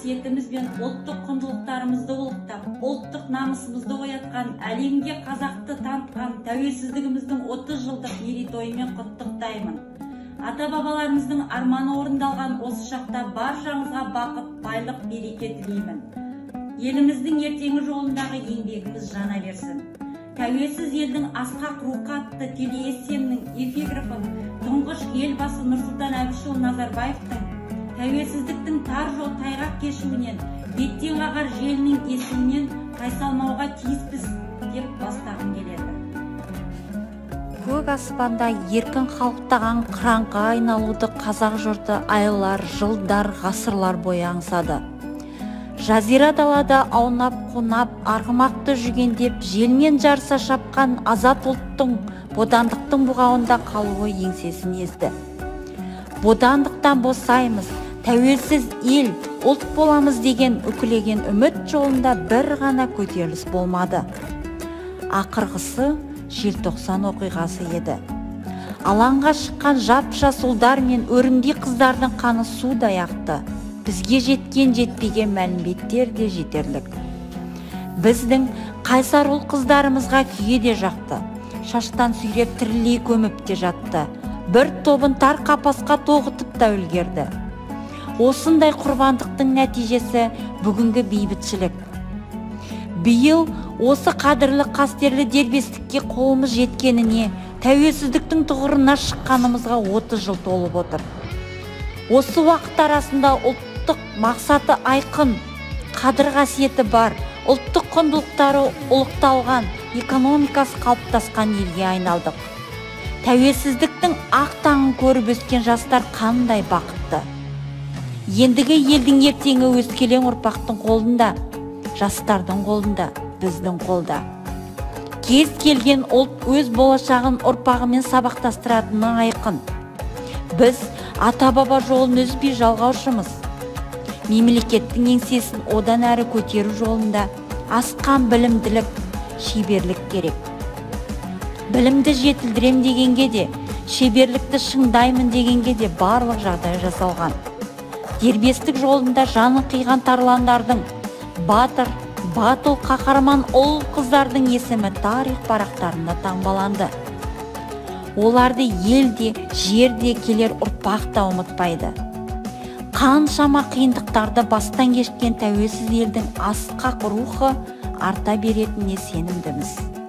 қасиетіміз бен ұлттық құндылықтарымызды ұлықтап, ұлттық намысымызды оятқан, әлемге қазақты танытқан тәуелсіздігіміздің 30 жылдық мерейтойымен құттықтаймын. Ата-бабаларымыздың арманы орындалған осы шақта баршаңызға бақыт, байлық, береке тілеймін. Еліміздің ертеңі жолындағы еңбегіміз жана берсін. Тәуелсіз елдің асқақ рухы атты телеэссемнің эпиграфын тұңғыш елбасы Нұрсұлтан Әбішұлы Назарбаевтың тәуелсіздіктің тар жол тайғақ кешуінен, беттен қағар желінің есімінен тайсалмауға тиіспіз деп бастағым келеді. Көк аспанда еркін қалықтаған қыранға айналуды қазақ жұрты айлар, жылдар, ғасырлар бойы аңсады. Жазира далада аунап, қонап, арғымақты жүгендеп, желмен жарыса шапқан азат ұлттың бодандықтың бұғауында қалуы еңсесін езді. Бодандықтан босаймыз, тәуелсіз ел, ұлт боламыз деген үкілеген үміт жолында бір ғана көтеріліс болмады. Ақырғысы желтоқсан оқиғасы еді. Алаңға шыққан жап-жас ұлдар мен өрімдей қыздардың қаны судай ақты. Бізге жеткен жетпеген мәліметтер де жетерлік. Біздің қайсар ұл қыздарымызға күйе де жақты. Шаштан сүйреп тірілей көміп те жатты. Бір тобын тар қапасқа тоғытып та үлгерді. Осындай құрбандықтың нәтижесі бүгінгі бейбітшілік. Биыл осы қадірлі қастерлі дербестікке қолымыз жеткеніне, тәуелсіздіктің тұғырына шыққанымызға 30 жыл толып отыр. Осы уақыт арасында ұлттық мақсаты айқын, қадір қасиеті бар, ұлттық құндылықтары ұлықталған, экономикасы қалыптасқан елге айналдық. Тәуелсіздіктің ақ таңын көріп өскен жастар қандай бақытты. Ендігі елдің ертеңі өскелең ұрпақтың қолында, жастардың қолында, біздің қолда. Кез келген ұлт өз болашағын ұрпағымен сабақтастыратыны айқын. Біз ата-баба жолын үзбей жалғаушымыз. Мемлекеттің еңсесін одан әрі көтеру жолында асқан білімділік, шеберлік керек. Білімді жетілдірем дегенге де, шеберлікті шыңдаймын дегенге де барлық жағдай жасалған. Дербестік жолында жаны қиған тарландардың, батыр, батыл қаһарман ұл қыздардың есімі тарих парақтарында таңбаланды. Оларды елде, жерде келер ұрпақ та ұмытпайды. Қаншама қиындықтарды бастан кешкен тәуелсіз елдің асқақ рухы арта беретініне сенімдіміз.